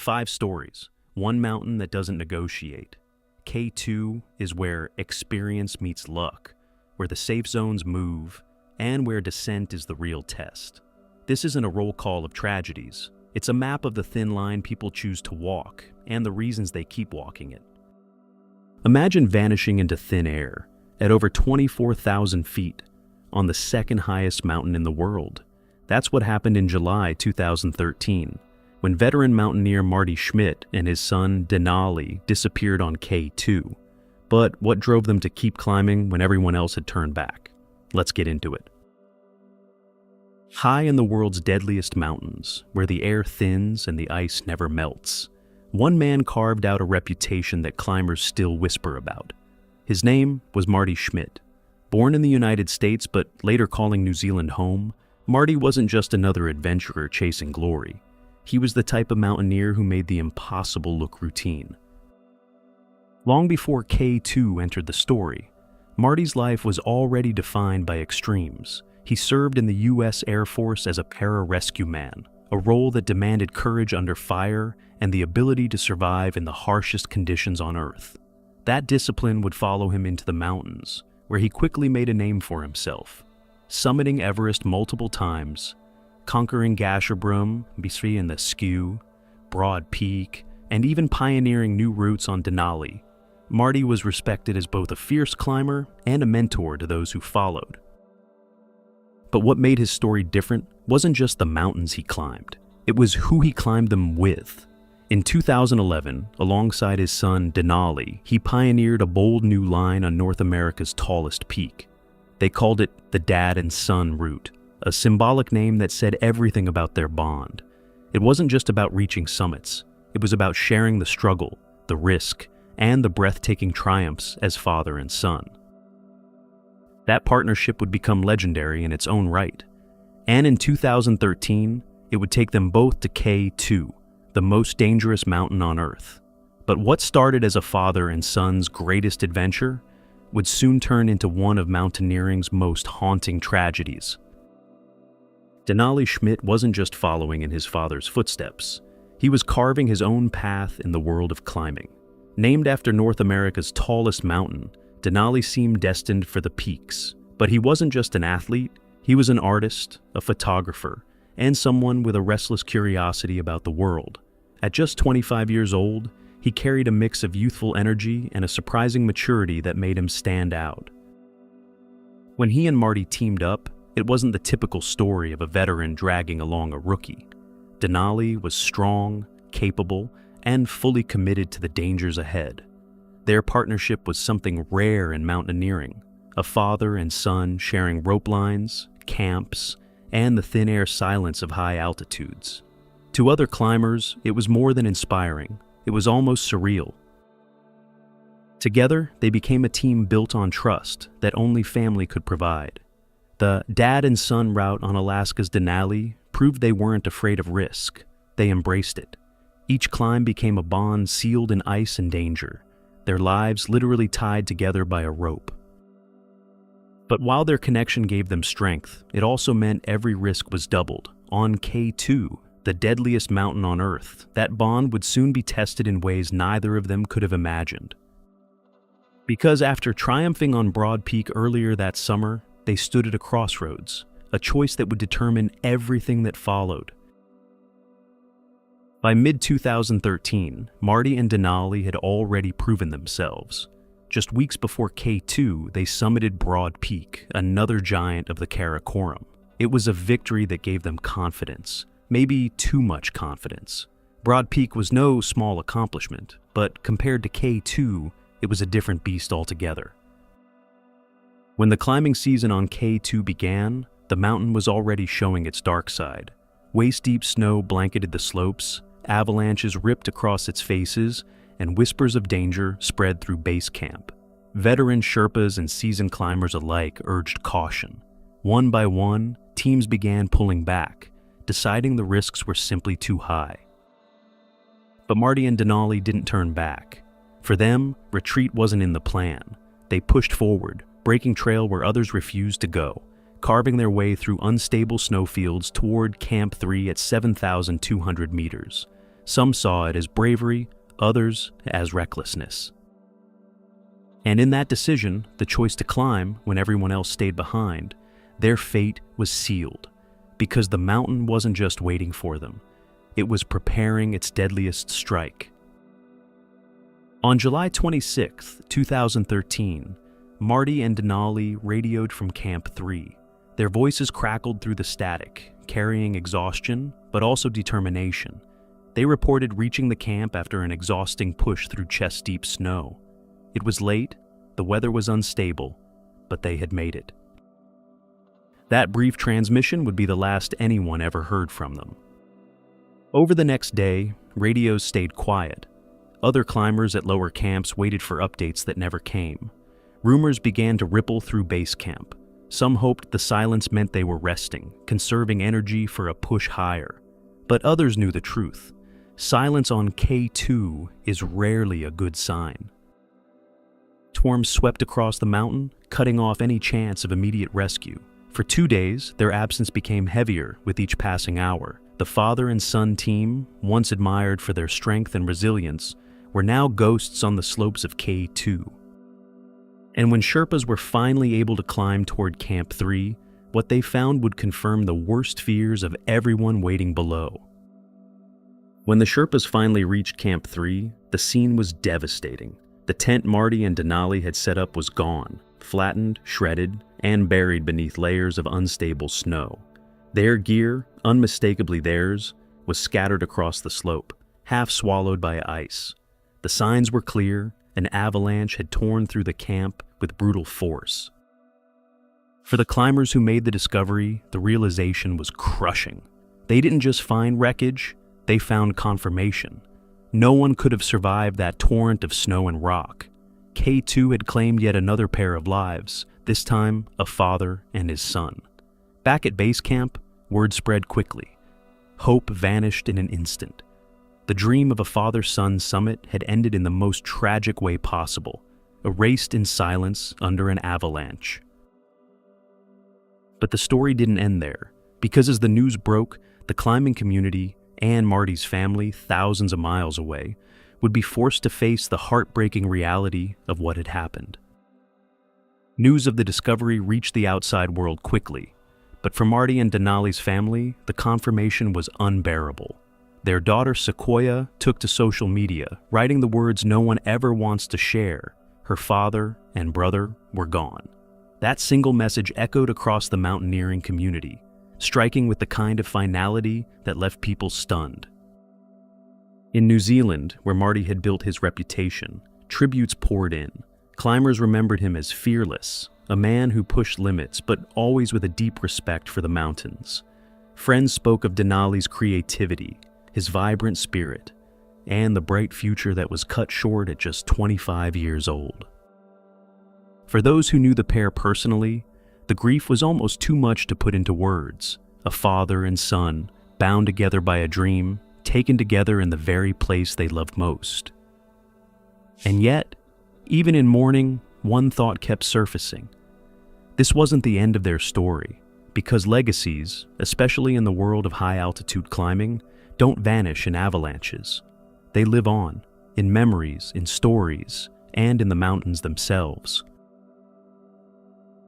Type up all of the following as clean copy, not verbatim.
5 stories, one mountain that doesn't negotiate. K2 is where experience meets luck, where the safe zones move, and where descent is the real test. This isn't a roll call of tragedies. It's a map of the thin line people choose to walk, and the reasons they keep walking it. Imagine vanishing into thin air at over 24,000 feet on the second highest mountain in the world. That's what happened in July 2013, when veteran mountaineer Marty Schmidt and his son Denali disappeared on K2. But what drove them to keep climbing when everyone else had turned back? Let's get into it. High in the world's deadliest mountains, where the air thins and the ice never melts, one man carved out a reputation that climbers still whisper about. His name was Marty Schmidt. Born in the United States but later calling New Zealand home, Marty wasn't just another adventurer chasing glory. He was the type of mountaineer who made the impossible look routine. Long before K2 entered the story, Marty's life was already defined by extremes. He served in the U.S. Air Force as a para-rescue man, a role that demanded courage under fire and the ability to survive in the harshest conditions on Earth. That discipline would follow him into the mountains, where he quickly made a name for himself, summiting Everest multiple times, conquering Gasherbrum, Bisri and the Skew, Broad Peak, and even pioneering new routes on Denali. Marty was respected as both a fierce climber and a mentor to those who followed. But what made his story different wasn't just the mountains he climbed, it was who he climbed them with. In 2011, alongside his son Denali, he pioneered a bold new line on North America's tallest peak. They called it the Dad and Son Route, a symbolic name that said everything about their bond. It wasn't just about reaching summits, it was about sharing the struggle, the risk, and the breathtaking triumphs as father and son. That partnership would become legendary in its own right. And in 2013, it would take them both to K2, the most dangerous mountain on Earth. But what started as a father and son's greatest adventure would soon turn into one of mountaineering's most haunting tragedies. Denali Schmidt wasn't just following in his father's footsteps. He was carving his own path in the world of climbing. Named after North America's tallest mountain, Denali seemed destined for the peaks. But he wasn't just an athlete, he was an artist, a photographer, and someone with a restless curiosity about the world. At just 25 years old, he carried a mix of youthful energy and a surprising maturity that made him stand out. When he and Marty teamed up, it wasn't the typical story of a veteran dragging along a rookie. Denali was strong, capable, and fully committed to the dangers ahead. Their partnership was something rare in mountaineering, a father and son sharing rope lines, camps, and the thin air silence of high altitudes. To other climbers, it was more than inspiring. It was almost surreal. Together, they became a team built on trust that only family could provide. The dad and son route on Alaska's Denali proved they weren't afraid of risk. They embraced it. Each climb became a bond sealed in ice and danger, their lives literally tied together by a rope. But while their connection gave them strength, it also meant every risk was doubled. On K2, the deadliest mountain on Earth, that bond would soon be tested in ways neither of them could have imagined. Because after triumphing on Broad Peak earlier that summer, they stood at a crossroads, a choice that would determine everything that followed. By mid-2013, Marty and Denali had already proven themselves. Just weeks before K2, they summited Broad Peak, another giant of the Karakoram. It was a victory that gave them confidence, maybe too much confidence. Broad Peak was no small accomplishment, but compared to K2, it was a different beast altogether. When the climbing season on K2 began, the mountain was already showing its dark side. Waist-deep snow blanketed the slopes, avalanches ripped across its faces, and whispers of danger spread through base camp. Veteran Sherpas and seasoned climbers alike urged caution. One by one, teams began pulling back, deciding the risks were simply too high. But Marty and Denali didn't turn back. For them, retreat wasn't in the plan. They pushed forward, breaking trail where others refused to go, carving their way through unstable snowfields toward Camp 3 at 7,200 meters. Some saw it as bravery, others as recklessness. And in that decision, the choice to climb when everyone else stayed behind, their fate was sealed, because the mountain wasn't just waiting for them. It was preparing its deadliest strike. On July 26, 2013, Marty and Denali radioed from Camp 3. Their voices crackled through the static, carrying exhaustion, but also determination. They reported reaching the camp after an exhausting push through chest-deep snow. It was late, the weather was unstable, but they had made it. That brief transmission would be the last anyone ever heard from them. Over the next day, radios stayed quiet. Other climbers at lower camps waited for updates that never came. Rumors began to ripple through base camp. Some hoped the silence meant they were resting, conserving energy for a push higher. But others knew the truth. Silence on K2 is rarely a good sign. Storms swept across the mountain, cutting off any chance of immediate rescue. For 2 days, their absence became heavier with each passing hour. The father and son team, once admired for their strength and resilience, were now ghosts on the slopes of K2. And when Sherpas were finally able to climb toward Camp 3, what they found would confirm the worst fears of everyone waiting below. When the Sherpas finally reached Camp 3, the scene was devastating. The tent Marty and Denali had set up was gone, flattened, shredded, and buried beneath layers of unstable snow. Their gear, unmistakably theirs, was scattered across the slope, half swallowed by ice. The signs were clear. An avalanche had torn through the camp with brutal force. For the climbers who made the discovery, the realization was crushing. They didn't just find wreckage, they found confirmation. No one could have survived that torrent of snow and rock. K2 had claimed yet another pair of lives, this time a father and his son. Back at base camp, word spread quickly. Hope vanished in an instant. The dream of a father-son summit had ended in the most tragic way possible, erased in silence under an avalanche. But the story didn't end there, because as the news broke, the climbing community and Marty's family, thousands of miles away, would be forced to face the heartbreaking reality of what had happened. News of the discovery reached the outside world quickly, but for Marty and Denali's family, the confirmation was unbearable. Their daughter Sequoia took to social media, writing the words no one ever wants to share. Her father and brother were gone. That single message echoed across the mountaineering community, striking with the kind of finality that left people stunned. In New Zealand, where Marty had built his reputation, tributes poured in. Climbers remembered him as fearless, a man who pushed limits, but always with a deep respect for the mountains. Friends spoke of Denali's creativity, his vibrant spirit, and the bright future that was cut short at just 25 years old. For those who knew the pair personally, the grief was almost too much to put into words. A father and son, bound together by a dream, taken together in the very place they loved most. And yet, even in mourning, one thought kept surfacing. This wasn't the end of their story, because legacies, especially in the world of high-altitude climbing, don't vanish in avalanches. They live on, in memories, in stories, and in the mountains themselves.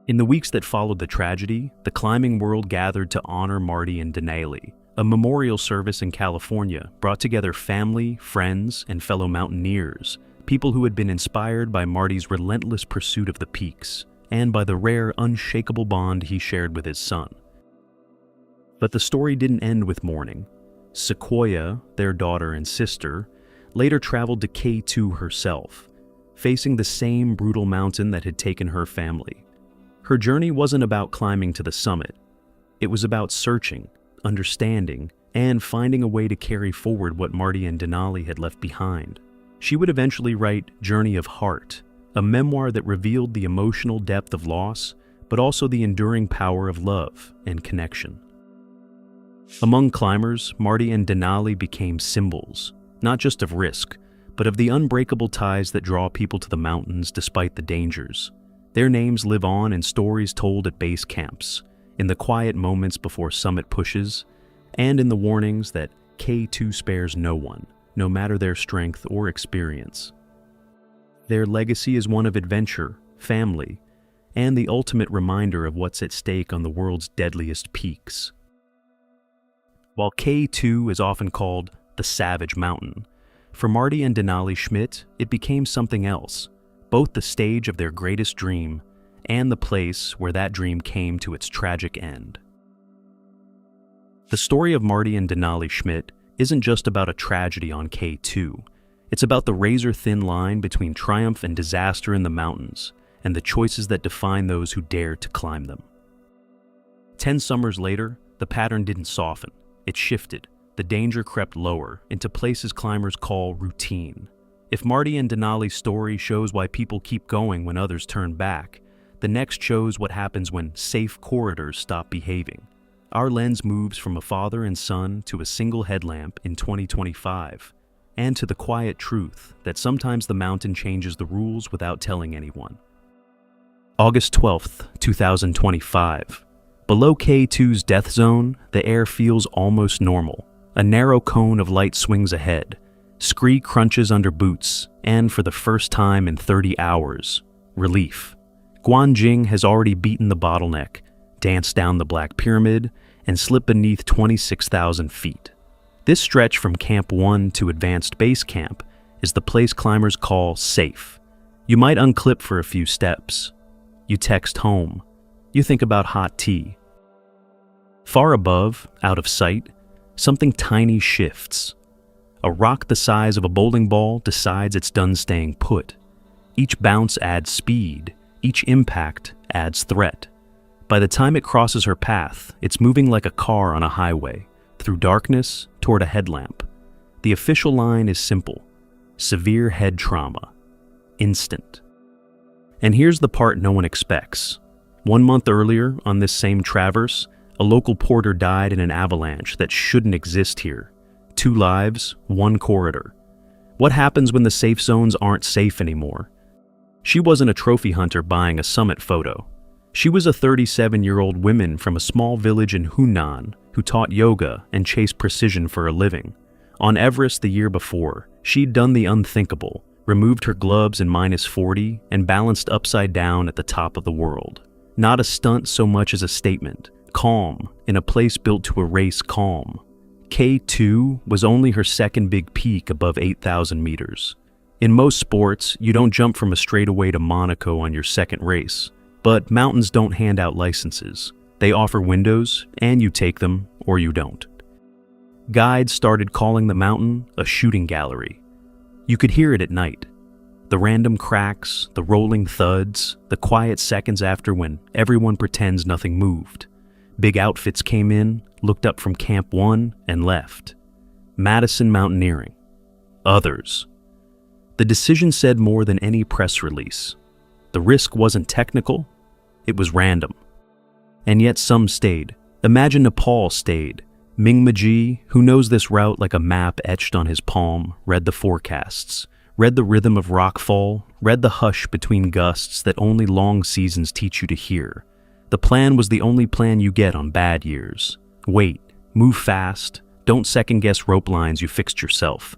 In the weeks that followed the tragedy, the climbing world gathered to honor Marty and Denali. A memorial service in California brought together family, friends, and fellow mountaineers, people who had been inspired by Marty's relentless pursuit of the peaks, and by the rare, unshakable bond he shared with his son. But the story didn't end with mourning. Sequoia, their daughter and sister, later traveled to K2 herself, facing the same brutal mountain that had taken her family. Her journey wasn't about climbing to the summit. It was about searching, understanding, and finding a way to carry forward what Marty and Denali had left behind. She would eventually write Journey of Heart, a memoir that revealed the emotional depth of loss, but also the enduring power of love and connection. Among climbers, Marty and Denali became symbols, not just of risk, but of the unbreakable ties that draw people to the mountains despite the dangers. Their names live on in stories told at base camps, in the quiet moments before summit pushes, and in the warnings that K2 spares no one. no matter their strength or experience. Their legacy is one of adventure, family, and the ultimate reminder of what's at stake on the world's deadliest peaks. While K2 is often called the Savage Mountain, for Marty and Denali Schmidt, it became something else, both the stage of their greatest dream and the place where that dream came to its tragic end. The story of Marty and Denali Schmidt isn't just about a tragedy on K2. It's about the razor-thin line between triumph and disaster in the mountains, and the choices that define those who dare to climb them. 10 summers later, the pattern didn't soften. It shifted. The danger crept lower, into places climbers call routine. If Marty and Denali's story shows why people keep going when others turn back, the next shows what happens when safe corridors stop behaving. Our lens moves from a father and son to a single headlamp in 2025, and to the quiet truth that sometimes the mountain changes the rules without telling anyone. August 12th, 2025. Below K2's death zone, the air feels almost normal. A narrow cone of light swings ahead. Scree crunches under boots, and for the first time in 30 hours, relief. Guo Jing has already beaten the Bottleneck, danced down the Black Pyramid, and slipped beneath 26,000 feet. This stretch from Camp 1 to Advanced Base Camp is the place climbers call safe. You might unclip for a few steps. You text home. You think about hot tea. Far above, out of sight, something tiny shifts. A rock the size of a bowling ball decides it's done staying put. Each bounce adds speed. Each impact adds threat. By the time it crosses her path, it's moving like a car on a highway, through darkness toward a headlamp. The official line is simple: severe head trauma. Instant. And here's the part no one expects. 1 month earlier, on this same traverse, a local porter died in an avalanche that shouldn't exist here. 2 lives, 1 corridor. What happens when the safe zones aren't safe anymore? She wasn't a trophy hunter buying a summit photo. She was a 37-year-old woman from a small village in Hunan who taught yoga and chased precision for a living. On Everest the year before, she'd done the unthinkable, removed her gloves in -40 and balanced upside down at the top of the world. Not a stunt so much as a statement. Calm, in a place built to erase calm. K2 was only her second big peak above 8,000 meters. In most sports, you don't jump from a straightaway to Monaco on your second race. But mountains don't hand out licenses. They offer windows, and you take them, or you don't. Guides started calling the mountain a shooting gallery. You could hear it at night. The random cracks, the rolling thuds, the quiet seconds after when everyone pretends nothing moved. Big outfits came in, looked up from Camp 1, and left. Madison Mountaineering. Others. The decision said more than any press release. The risk wasn't technical, it was random. And yet some stayed. Imagine Nepal stayed. Ming Maji, who knows this route like a map etched on his palm, read the forecasts, read the rhythm of rockfall, read the hush between gusts that only long seasons teach you to hear. The plan was the only plan you get on bad years. Wait, move fast, don't second-guess rope lines you fixed yourself.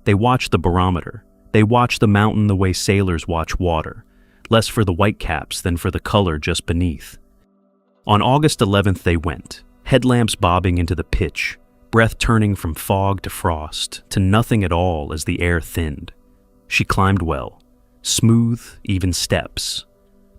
They watch the barometer. They watch the mountain the way sailors watch water. Less for the whitecaps than for the color just beneath. On August 11th they went, headlamps bobbing into the pitch, breath turning from fog to frost, to nothing at all as the air thinned. She climbed well, smooth, even steps.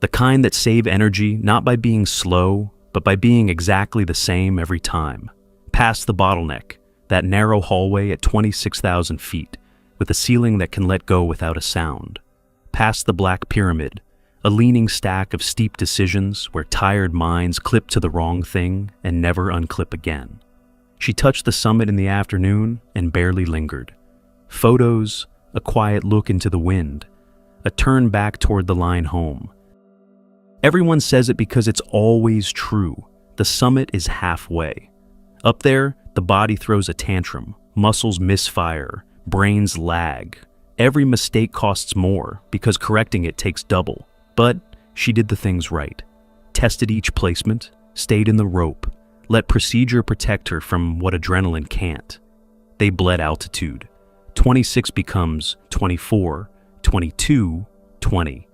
The kind that save energy not by being slow, but by being exactly the same every time. Past the Bottleneck, that narrow hallway at 26,000 feet, with a ceiling that can let go without a sound. Past the Black Pyramid, a leaning stack of steep decisions where tired minds clip to the wrong thing and never unclip again. She touched the summit in the afternoon and barely lingered. Photos, a quiet look into the wind, a turn back toward the line home. Everyone says it because it's always true. The summit is halfway. Up there, the body throws a tantrum, muscles misfire, brains lag. Every mistake costs more because correcting it takes double. But she did the things right. Tested each placement, stayed in the rope, let procedure protect her from what adrenaline can't. They bled altitude. 26 becomes 24, 22, 20.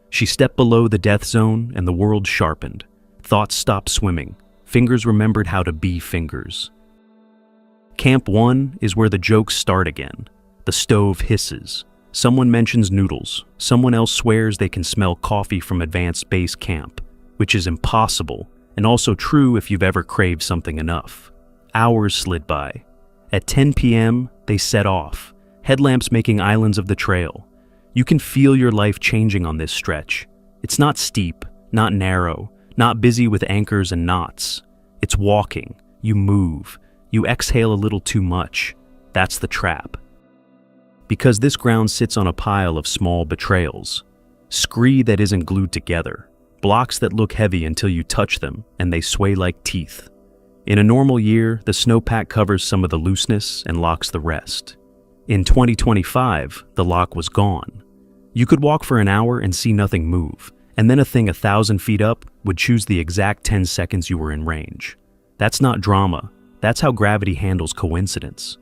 She stepped below the death zone and the world sharpened. Thoughts stopped swimming. Fingers remembered how to be fingers. Camp 1 is where the jokes start again. The stove hisses. Someone mentions noodles. Someone else swears they can smell coffee from advanced base camp, which is impossible, and also true if you've ever craved something enough. Hours slid by. At 10 p.m., they set off, headlamps making islands of the trail. You can feel your life changing on this stretch. It's not steep, not narrow, not busy with anchors and knots. It's walking. You move. You exhale a little too much. That's the trap. Because this ground sits on a pile of small betrayals. Scree that isn't glued together. Blocks that look heavy until you touch them, and they sway like teeth. In a normal year, the snowpack covers some of the looseness and locks the rest. In 2025, the lock was gone. You could walk for an hour and see nothing move, and then a thing 1,000 feet up would choose the exact 10 seconds you were in range. That's not drama. That's how gravity handles coincidence.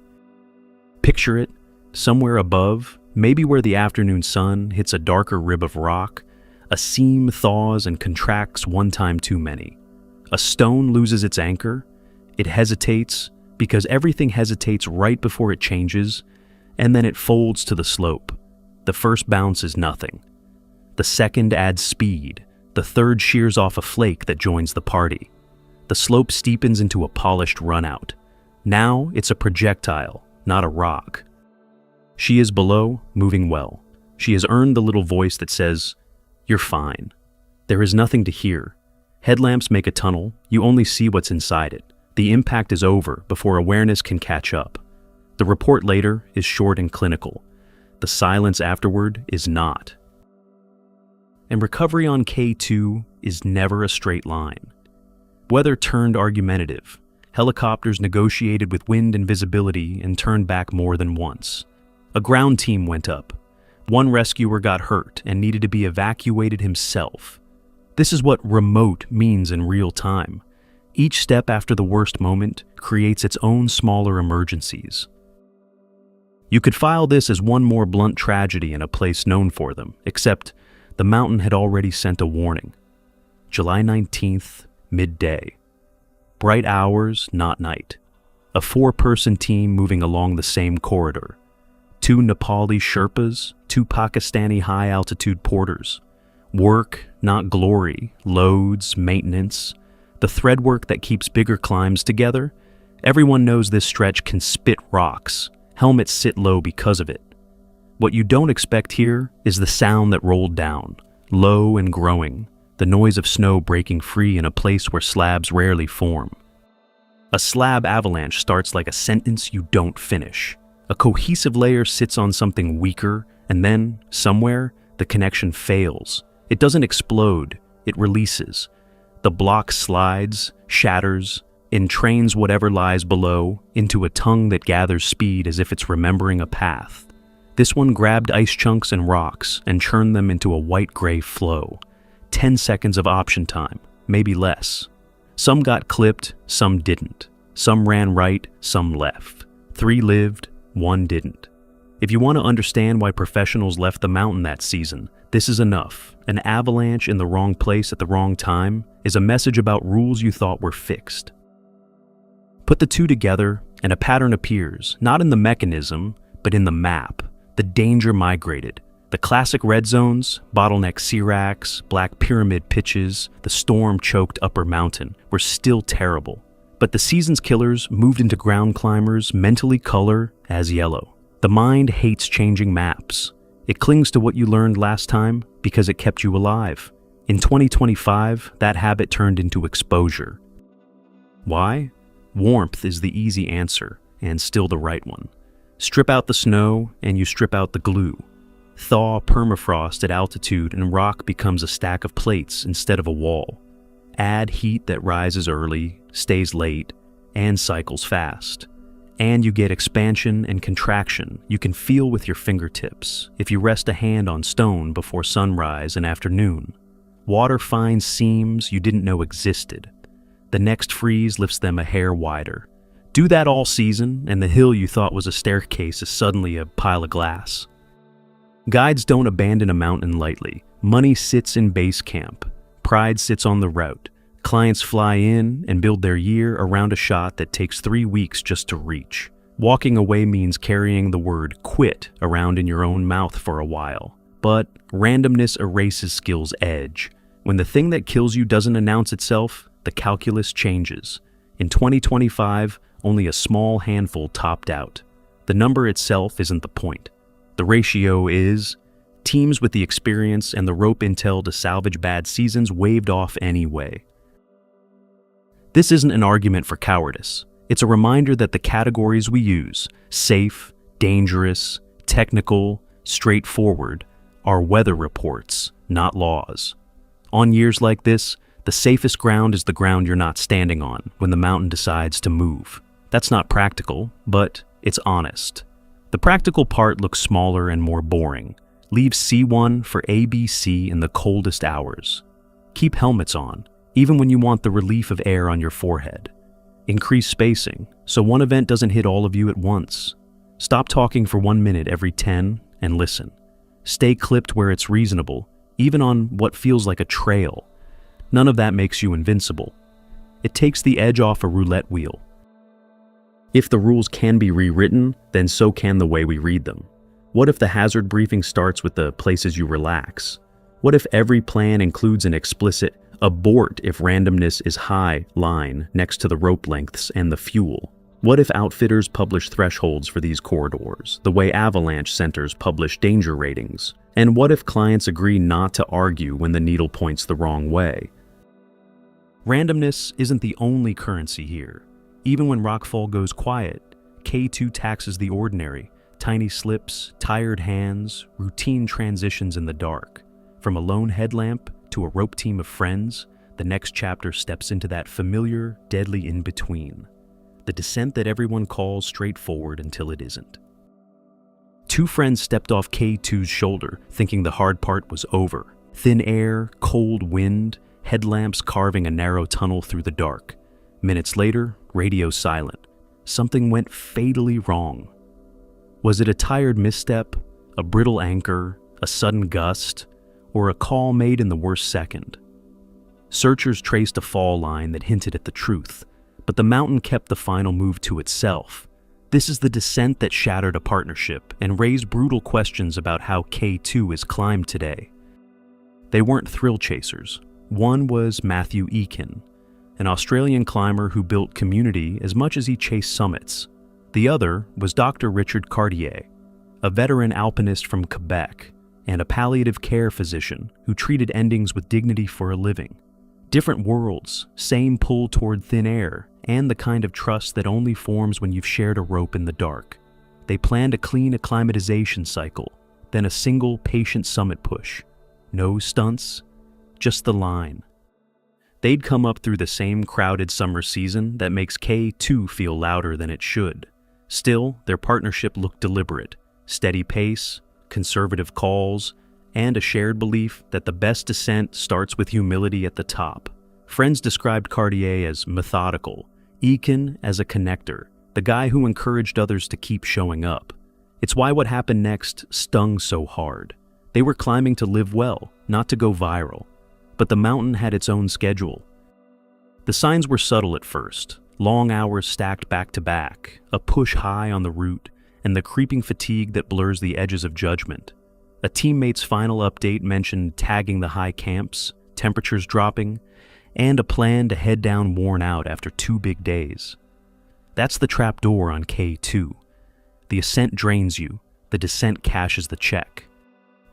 Picture it, somewhere above, maybe where the afternoon sun hits a darker rib of rock, a seam thaws and contracts one time too many. A stone loses its anchor. It hesitates because everything hesitates right before it changes, and then it folds to the slope. The first bounce is nothing. The second adds speed. The third shears off a flake that joins the party. The slope steepens into a polished runout. Now it's a projectile, not a rock. She is below, moving well. She has earned the little voice that says, "You're fine." There is nothing to hear. Headlamps make a tunnel. You only see what's inside it. The impact is over before awareness can catch up. The report later is short and clinical. The silence afterward is not. And recovery on K2 is never a straight line. Weather turned argumentative. Helicopters negotiated with wind and visibility and turned back more than once. A ground team went up. One rescuer got hurt and needed to be evacuated himself. This is what remote means in real time. Each step after the worst moment creates its own smaller emergencies. You could file this as one more blunt tragedy in a place known for them, except the mountain had already sent a warning. July 19th, midday. Bright hours, not night. A 4-person team moving along the same corridor. 2 Nepali Sherpas, 2 Pakistani high-altitude porters. Work, not glory, loads, maintenance. The thread work that keeps bigger climbs together. Everyone knows this stretch can spit rocks. Helmets sit low because of it. What you don't expect here is the sound that rolled down, low and growing, the noise of snow breaking free in a place where slabs rarely form. A slab avalanche starts like a sentence you don't finish. A cohesive layer sits on something weaker, and then, somewhere, the connection fails. It doesn't explode, it releases. The block slides, shatters, entrains whatever lies below into a tongue that gathers speed as if it's remembering a path. This one grabbed ice chunks and rocks and churned them into a white-gray flow. 10 seconds of option time, maybe less. Some got clipped, some didn't. Some ran right, some left. 3 lived, 1 didn't. If you want to understand why professionals left the mountain that season, this is enough. An avalanche in the wrong place at the wrong time is a message about rules you thought were fixed. Put the two together, and a pattern appears, not in the mechanism, but in the map. The danger migrated. The classic red zones, Bottleneck sea racks, Black Pyramid pitches, the storm-choked upper mountain, were still terrible. But the season's killers moved into ground climbers mentally color as yellow. The mind hates changing maps. It clings to what you learned last time because it kept you alive. In 2025, that habit turned into exposure. Why? Warmth is the easy answer, and still the right one. Strip out the snow, and you strip out the glue. Thaw permafrost at altitude, and rock becomes a stack of plates instead of a wall. Add heat that rises early, stays late, and cycles fast. And you get expansion and contraction you can feel with your fingertips if you rest a hand on stone before sunrise and afternoon. Water finds seams you didn't know existed. The next freeze lifts them a hair wider. Do that all season, and the hill you thought was a staircase is suddenly a pile of glass. Guides don't abandon a mountain lightly. Money sits in base camp. Pride sits on the route. Clients fly in and build their year around a shot that takes 3 weeks just to reach. Walking away means carrying the word quit around in your own mouth for a while. But randomness erases skill's edge. When the thing that kills you doesn't announce itself, the calculus changes. In 2025, only a small handful topped out. The number itself isn't the point. The ratio is teams with the experience and the rope intel to salvage bad seasons waved off anyway. This isn't an argument for cowardice. It's a reminder that the categories we use, safe, dangerous, technical, straightforward, are weather reports, not laws. On years like this, the safest ground is the ground you're not standing on when the mountain decides to move. That's not practical, but it's honest. The practical part looks smaller and more boring. Leave C1 for ABC in the coldest hours. Keep helmets on, even when you want the relief of air on your forehead. Increase spacing, so one event doesn't hit all of you at once. Stop talking for 1 minute every 10 and listen. Stay clipped where it's reasonable, even on what feels like a trail. None of that makes you invincible. It takes the edge off a roulette wheel. If the rules can be rewritten, then so can the way we read them. What if the hazard briefing starts with the places you relax? What if every plan includes an explicit abort if randomness is high line next to the rope lengths and the fuel? What if outfitters publish thresholds for these corridors, the way avalanche centers publish danger ratings? And what if clients agree not to argue when the needle points the wrong way? Randomness isn't the only currency here. Even when rockfall goes quiet, K2 taxes the ordinary, tiny slips, tired hands, routine transitions in the dark. From a lone headlamp to a rope team of friends, the next chapter steps into that familiar, deadly in-between. The descent that everyone calls straightforward until it isn't. 2 friends stepped off K2's shoulder, thinking the hard part was over. Thin air, cold wind, headlamps carving a narrow tunnel through the dark. Minutes later, radio silent. Something went fatally wrong. Was it a tired misstep, a brittle anchor, a sudden gust, or a call made in the worst second? Searchers traced a fall line that hinted at the truth, but the mountain kept the final move to itself. This is the descent that shattered a partnership and raised brutal questions about how K2 is climbed today. They weren't thrill chasers. One was Matthew Eakin, an Australian climber who built community as much as he chased summits. The other was Dr. Richard Cartier, a veteran alpinist from Quebec and a palliative care physician who treated endings with dignity for a living. Different worlds, same pull toward thin air, and the kind of trust that only forms when you've shared a rope in the dark. They planned a clean acclimatization cycle, then a single patient summit push. No stunts, just the line. They'd come up through the same crowded summer season that makes K2 feel louder than it should. Still, their partnership looked deliberate. Steady pace, conservative calls, and a shared belief that the best descent starts with humility at the top. Friends described Cartier as methodical, Eakin as a connector, the guy who encouraged others to keep showing up. It's why what happened next stung so hard. They were climbing to live well, not to go viral. But the mountain had its own schedule. The signs were subtle at first, long hours stacked back to back, a push high on the route, and the creeping fatigue that blurs the edges of judgment. A teammate's final update mentioned tagging the high camps, temperatures dropping, and a plan to head down worn out after 2 big days. That's the trapdoor on K2. The ascent drains you, the descent cashes the check.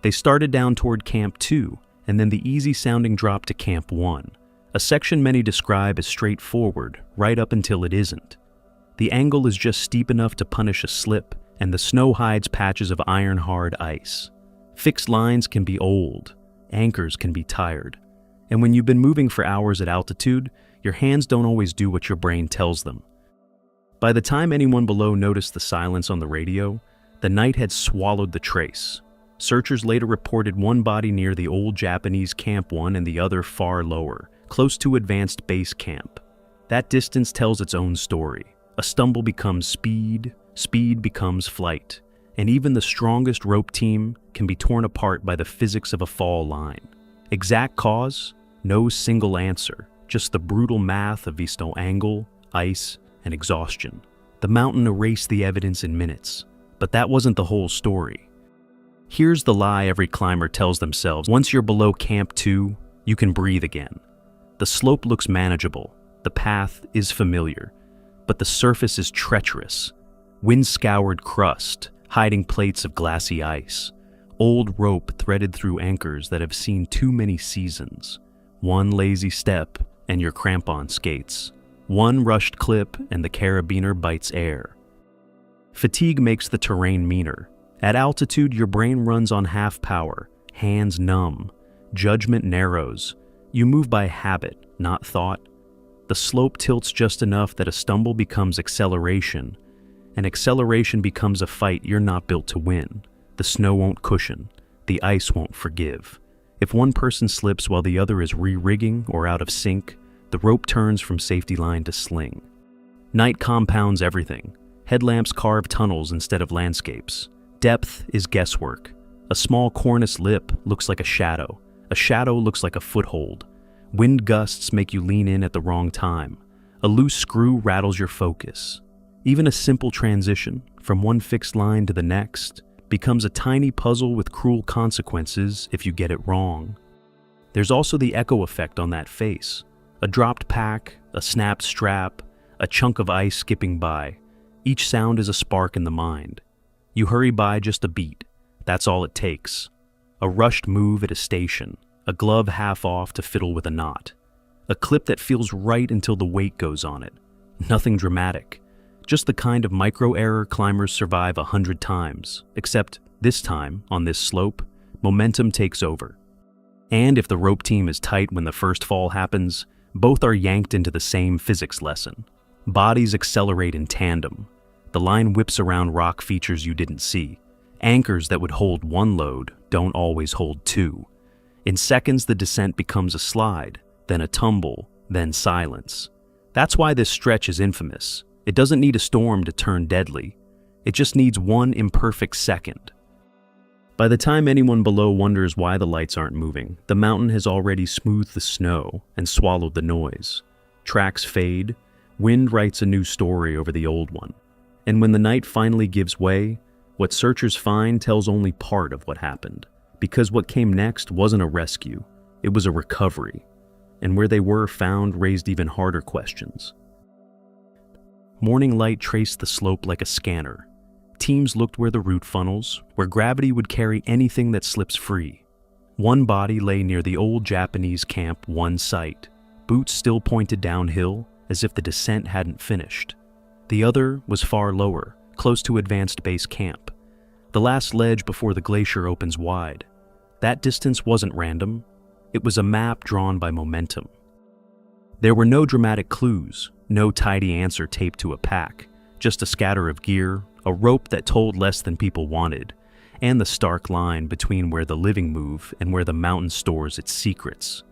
They started down toward Camp 2, and then the easy-sounding drop to Camp 1, a section many describe as straightforward, right up until it isn't. The angle is just steep enough to punish a slip, and the snow hides patches of iron-hard ice. Fixed lines can be old, anchors can be tired, and when you've been moving for hours at altitude, your hands don't always do what your brain tells them. By the time anyone below noticed the silence on the radio, the night had swallowed the trace. Searchers later reported one body near the old Japanese Camp 1 and the other far lower, close to advanced base camp. That distance tells its own story. A stumble becomes speed, speed becomes flight, and even the strongest rope team can be torn apart by the physics of a fall line. Exact cause? No single answer, just the brutal math of angle, ice, and exhaustion. The mountain erased the evidence in minutes, but that wasn't the whole story. Here's the lie every climber tells themselves: once you're below Camp 2, you can breathe again. The slope looks manageable, the path is familiar, but the surface is treacherous. Wind-scoured crust, hiding plates of glassy ice, old rope threaded through anchors that have seen too many seasons. One lazy step, and you're crampon skates. One rushed clip, and the carabiner bites air. Fatigue makes the terrain meaner. At altitude, your brain runs on half power, hands numb, judgment narrows. You move by habit, not thought. The slope tilts just enough that a stumble becomes acceleration, and acceleration becomes a fight you're not built to win. The snow won't cushion, the ice won't forgive. If one person slips while the other is re-rigging or out of sync, the rope turns from safety line to sling. Night compounds everything. Headlamps carve tunnels instead of landscapes. Depth is guesswork. A small cornice lip looks like a shadow looks like a foothold. Wind gusts make you lean in at the wrong time. A loose screw rattles your focus. Even a simple transition, from one fixed line to the next, becomes a tiny puzzle with cruel consequences if you get it wrong. There's also the echo effect on that face. A dropped pack, a snapped strap, a chunk of ice skipping by. Each sound is a spark in the mind. You hurry by just a beat. That's all it takes. A rushed move at a station, a glove half off to fiddle with a knot. A clip that feels right until the weight goes on it. Nothing dramatic. Just the kind of micro-error climbers survive 100 times, except this time, on this slope, momentum takes over. And if the rope team is tight when the first fall happens, both are yanked into the same physics lesson. Bodies accelerate in tandem. The line whips around rock features you didn't see. Anchors that would hold one load don't always hold two. In seconds, the descent becomes a slide, then a tumble, then silence. That's why this stretch is infamous. It doesn't need a storm to turn deadly. It just needs one imperfect second. By the time anyone below wonders why the lights aren't moving, the mountain has already smoothed the snow and swallowed the noise. Tracks fade, wind writes a new story over the old one. And when the night finally gives way, what searchers find tells only part of what happened. Because what came next wasn't a rescue, it was a recovery. And where they were found raised even harder questions. Morning light traced the slope like a scanner. Teams looked where the route funnels, where gravity would carry anything that slips free. One body lay near the old Japanese Camp 1 site, boots still pointed downhill as if the descent hadn't finished. The other was far lower, close to advanced base camp, the last ledge before the glacier opens wide. That distance wasn't random, it was a map drawn by momentum. There were no dramatic clues, no tidy answer taped to a pack, just a scatter of gear, a rope that told less than people wanted, and the stark line between where the living move and where the mountain stores its secrets.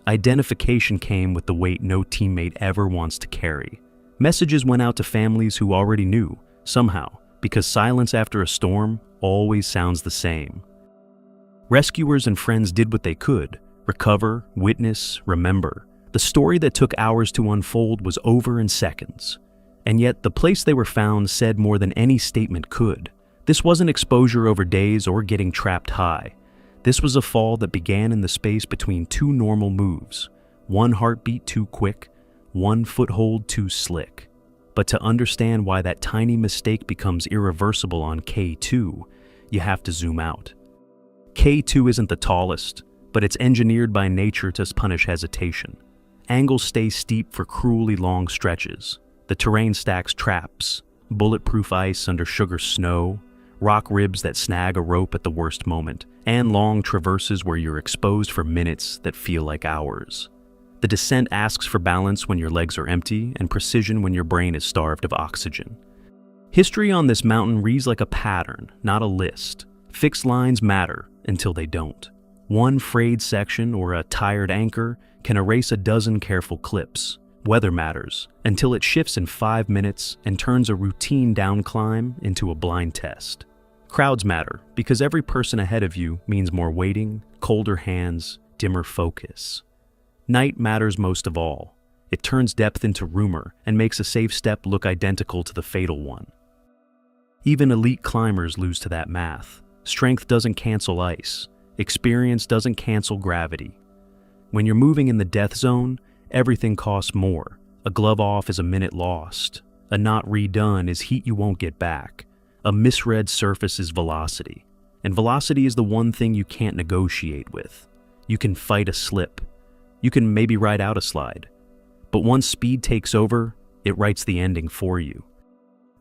Identification came with the weight no teammate ever wants to carry. Messages went out to families who already knew, somehow, because silence after a storm always sounds the same. Rescuers and friends did what they could: recover, witness, remember. The story that took hours to unfold was over in seconds. And yet, the place they were found said more than any statement could. This wasn't exposure over days or getting trapped high. This was a fall that began in the space between two normal moves. One heartbeat too quick, one foothold too slick. But to understand why that tiny mistake becomes irreversible on K2, you have to zoom out. K2 isn't the tallest, but it's engineered by nature to punish hesitation. Angles stay steep for cruelly long stretches. The terrain stacks traps, bulletproof ice under sugar snow, rock ribs that snag a rope at the worst moment, and long traverses where you're exposed for minutes that feel like hours. The descent asks for balance when your legs are empty and precision when your brain is starved of oxygen. History on this mountain reads like a pattern, not a list. Fixed lines matter until they don't. One frayed section or a tired anchor can erase a dozen careful clips. Weather matters, until it shifts in 5 minutes and turns a routine down climb into a blind test. Crowds matter, because every person ahead of you means more waiting, colder hands, dimmer focus. Night matters most of all. It turns depth into rumor and makes a safe step look identical to the fatal one. Even elite climbers lose to that math. Strength doesn't cancel ice. Experience doesn't cancel gravity. When you're moving in the death zone, everything costs more. A glove off is a minute lost. A knot redone is heat you won't get back. A misread surface is velocity. And velocity is the one thing you can't negotiate with. You can fight a slip. You can maybe ride out a slide. But once speed takes over, it writes the ending for you.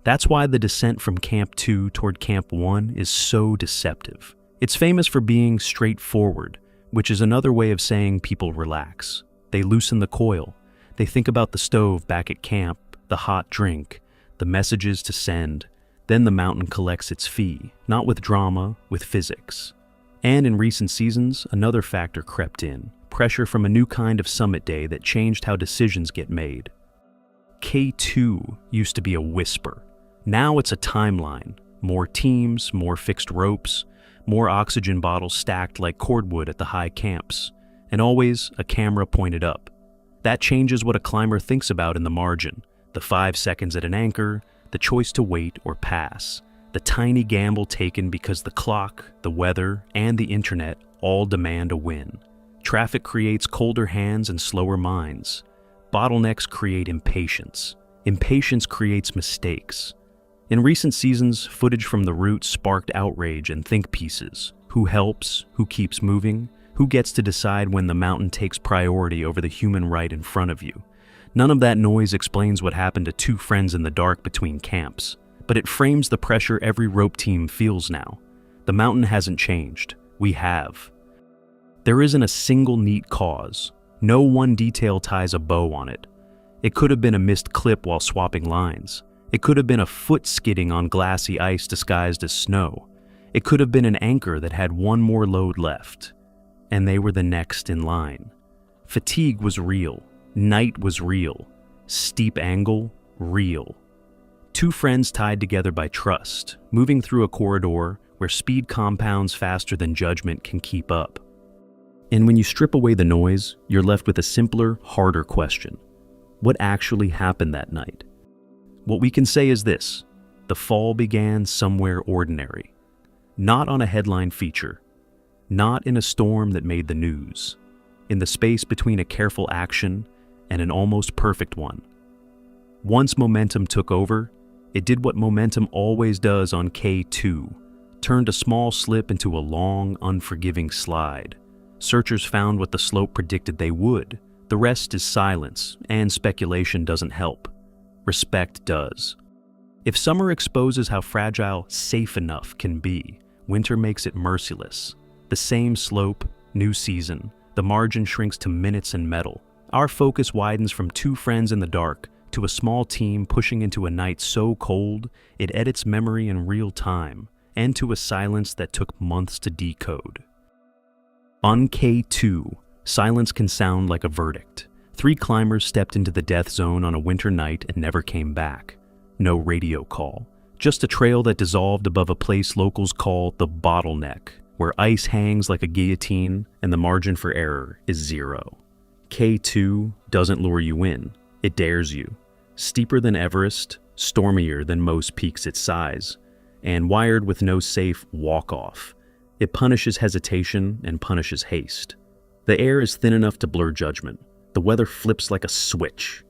That's why the descent from Camp 2 toward Camp 1 is so deceptive. It's famous for being straightforward, which is another way of saying people relax. They loosen the coil. They think about the stove back at camp, the hot drink, the messages to send. Then the mountain collects its fee, not with drama, with physics. And in recent seasons, another factor crept in, pressure from a new kind of summit day that changed how decisions get made. K2 used to be a whisper. Now it's a timeline. More teams, more fixed ropes, more oxygen bottles stacked like cordwood at the high camps, and always a camera pointed up. That changes what a climber thinks about in the margin. The 5 seconds at an anchor, the choice to wait or pass, the tiny gamble taken because the clock, the weather, and the internet all demand a win. Traffic creates colder hands and slower minds. Bottlenecks create impatience. Impatience creates mistakes. In recent seasons, footage from the route sparked outrage and think pieces. Who helps? Who keeps moving? Who gets to decide when the mountain takes priority over the human right in front of you? None of that noise explains what happened to 2 friends in the dark between camps, but it frames the pressure every rope team feels now. The mountain hasn't changed. We have. There isn't a single neat cause. No one detail ties a bow on it. It could have been a missed clip while swapping lines. It could have been a foot skidding on glassy ice disguised as snow. It could have been an anchor that had one more load left. And they were the next in line. Fatigue was real. Night was real. Steep angle, real. 2 friends tied together by trust, moving through a corridor where speed compounds faster than judgment can keep up. And when you strip away the noise, you're left with a simpler, harder question. What actually happened that night? What we can say is this: the fall began somewhere ordinary. Not on a headline feature. Not in a storm that made the news. In the space between a careful action and an almost perfect one. Once momentum took over, it did what momentum always does on K2, turned a small slip into a long, unforgiving slide. Searchers found what the slope predicted they would. The rest is silence, and speculation doesn't help. Respect does. If summer exposes how fragile safe enough can be, winter makes it merciless. The same slope, new season, the margin shrinks to minutes and metal. Our focus widens from 2 friends in the dark to a small team pushing into a night so cold it edits memory in real time, and to a silence that took months to decode. On K2, silence can sound like a verdict. 3 climbers stepped into the death zone on a winter night and never came back. No radio call. Just a trail that dissolved above a place locals call the Bottleneck, where ice hangs like a guillotine and the margin for error is 0. K2 doesn't lure you in, it dares you. Steeper than Everest, stormier than most peaks its size, and wired with no safe walk-off. It punishes hesitation and punishes haste. The air is thin enough to blur judgment. The weather flips like a switch.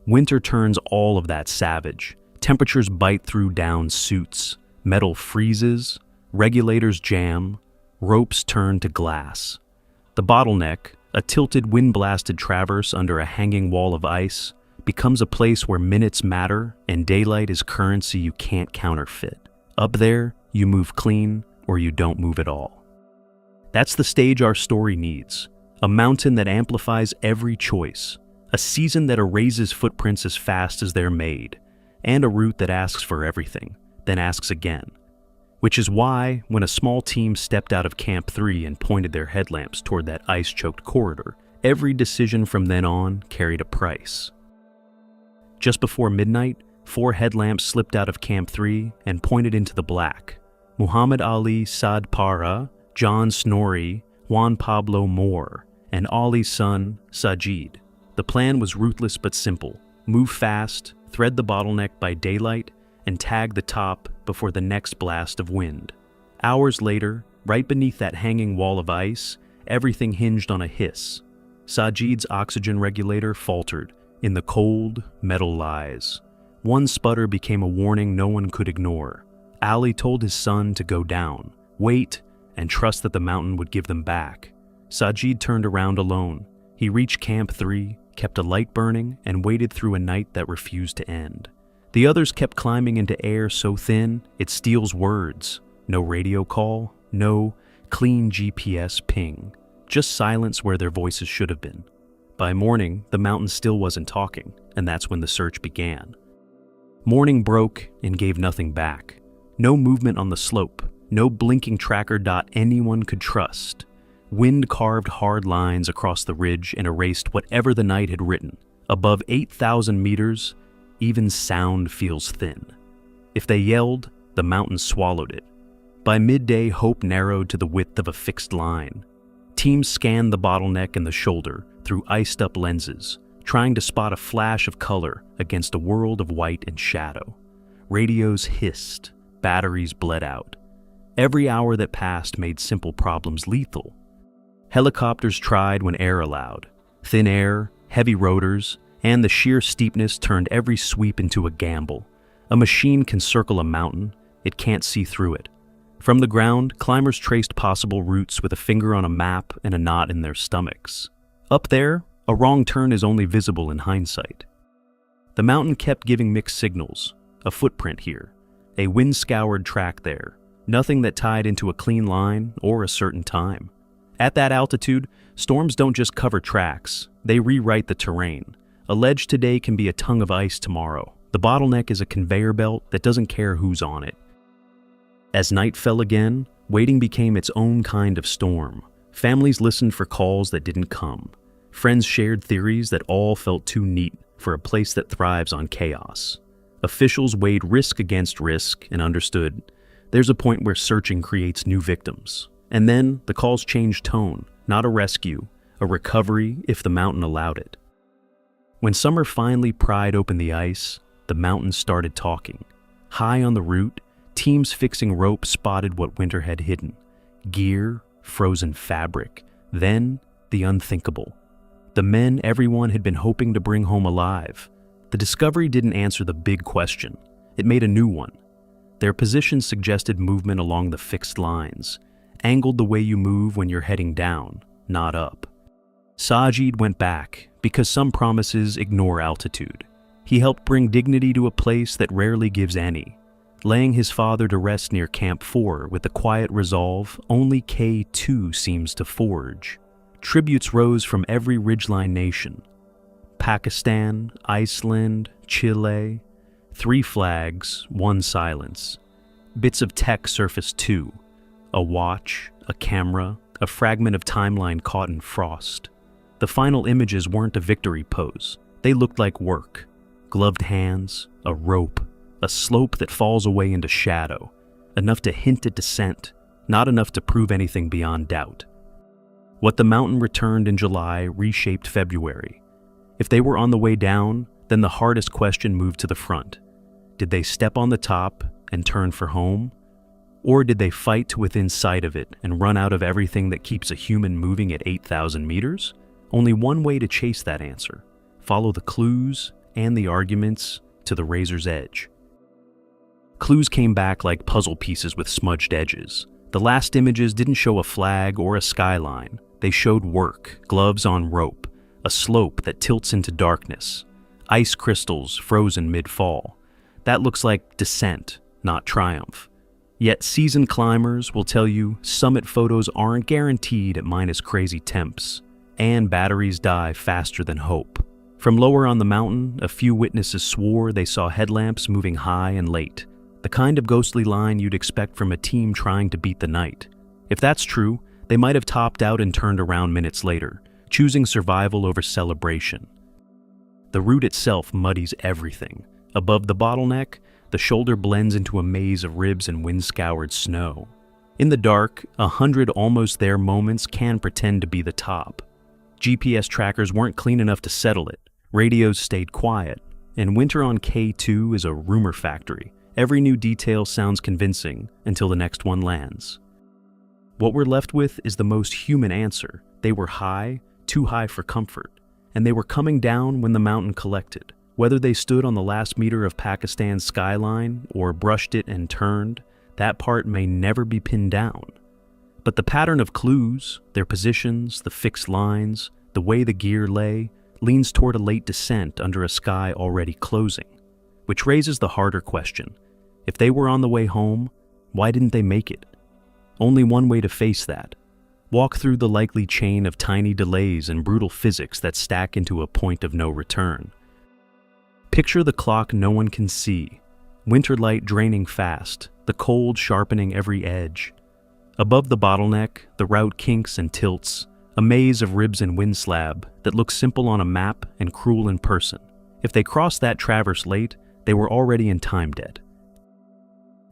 Winter turns all of that savage. Temperatures bite through down suits. Metal freezes. Regulators jam. Ropes turn to glass. The Bottleneck, a tilted wind-blasted traverse under a hanging wall of ice, becomes a place where minutes matter and daylight is currency you can't counterfeit. Up there, you move clean or you don't move at all. That's the stage our story needs. A mountain that amplifies every choice. A season that erases footprints as fast as they're made. And a route that asks for everything, then asks again. Which is why, when a small team stepped out of Camp 3 and pointed their headlamps toward that ice-choked corridor, Every decision from then on carried a price. Just before midnight, 4 headlamps slipped out of Camp 3 and pointed into the black. Muhammad Ali Saad Para, John Snorri, Juan Pablo Moore, and Ali's son, Sajid. The plan was ruthless but simple. Move fast, thread the bottleneck by daylight, and tag the top before the next blast of wind. Hours later, right beneath that hanging wall of ice, everything hinged on a hiss. Sajid's oxygen regulator faltered in the cold, metal lies. One sputter became a warning no one could ignore. Ali told his son to go down, wait, and trust that the mountain would give them back. Sajid turned around alone. He reached Camp 3, kept a light burning, and waited through a night that refused to end. The others kept climbing into air so thin it steals words. No radio call, no clean GPS ping. Just silence where their voices should have been. By morning, the mountain still wasn't talking, and that's when the search began. Morning broke and gave nothing back. No movement on the slope, no blinking tracker dot anyone could trust. Wind carved hard lines across the ridge and erased whatever the night had written. Above 8,000 meters, even sound feels thin. If they yelled, the mountain swallowed it. By midday, hope narrowed to the width of a fixed line. Teams scanned the bottleneck and the shoulder through iced-up lenses, trying to spot a flash of color against a world of white and shadow. Radios hissed, batteries bled out. Every hour that passed made simple problems lethal. Helicopters tried when air allowed. Thin air, heavy rotors, and the sheer steepness turned every sweep into a gamble. A machine can circle a mountain, it can't see through it. From the ground, climbers traced possible routes with a finger on a map and a knot in their stomachs. Up there, a wrong turn is only visible in hindsight. The mountain kept giving mixed signals. A footprint here, a wind-scoured track there, nothing that tied into a clean line or a certain time. At that altitude, storms don't just cover tracks, they rewrite the terrain. A ledge today can be a tongue of ice tomorrow. The bottleneck is a conveyor belt that doesn't care who's on it. As night fell again, waiting became its own kind of storm. Families listened for calls that didn't come. Friends shared theories that all felt too neat for a place that thrives on chaos. Officials weighed risk against risk and understood there's a point where searching creates new victims. And then the calls changed tone, not a rescue, a recovery if the mountain allowed it. When summer finally pried open the ice, the mountain started talking. High on the route, teams fixing rope spotted what winter had hidden. Gear, frozen fabric, then the unthinkable. The men everyone had been hoping to bring home alive. The discovery didn't answer the big question. It made a new one. Their positions suggested movement along the fixed lines, angled the way you move when you're heading down, not up. Sajid went back because some promises ignore altitude. He helped bring dignity to a place that rarely gives any, laying his father to rest near Camp 4 with the quiet resolve only K2 seems to forge. Tributes rose from every ridgeline nation. Pakistan, Iceland, Chile, 3 flags, 1 silence. Bits of tech surfaced too. A watch, a camera, a fragment of timeline caught in frost. The final images weren't a victory pose. They looked like work. Gloved hands, a rope, a slope that falls away into shadow. Enough to hint at descent, not enough to prove anything beyond doubt. What the mountain returned in July reshaped February. If they were on the way down, then the hardest question moved to the front. Did they step on the top and turn for home? Or did they fight to within sight of it and run out of everything that keeps a human moving at 8,000 meters? Only one way to chase that answer. Follow the clues and the arguments to the razor's edge. Clues came back like puzzle pieces with smudged edges. The last images didn't show a flag or a skyline. They showed work, gloves on rope, a slope that tilts into darkness, ice crystals frozen mid-fall. That looks like descent, not triumph. Yet seasoned climbers will tell you summit photos aren't guaranteed at minus crazy temps, and batteries die faster than hope. From lower on the mountain, a few witnesses swore they saw headlamps moving high and late, the kind of ghostly line you'd expect from a team trying to beat the night. If that's true, they might have topped out and turned around minutes later, choosing survival over celebration. The route itself muddies everything. Above the bottleneck, the shoulder blends into a maze of ribs and wind-scoured snow. In the dark, 100 almost there moments can pretend to be the top. GPS trackers weren't clean enough to settle it. Radios stayed quiet. And winter on K2 is a rumor factory. Every new detail sounds convincing until the next one lands. What we're left with is the most human answer. They were high, too high for comfort. And they were coming down when the mountain collected. Whether they stood on the last meter of Pakistan's skyline or brushed it and turned, that part may never be pinned down. But the pattern of clues, their positions, the fixed lines, the way the gear lay, leans toward a late descent under a sky already closing. Which raises the harder question. If they were on the way home, why didn't they make it? Only one way to face that. Walk through the likely chain of tiny delays and brutal physics that stack into a point of no return. Picture the clock no one can see, winter light draining fast, the cold sharpening every edge. Above the bottleneck, the route kinks and tilts, a maze of ribs and wind slab that looks simple on a map and cruel in person. If they crossed that traverse late, they were already in time debt.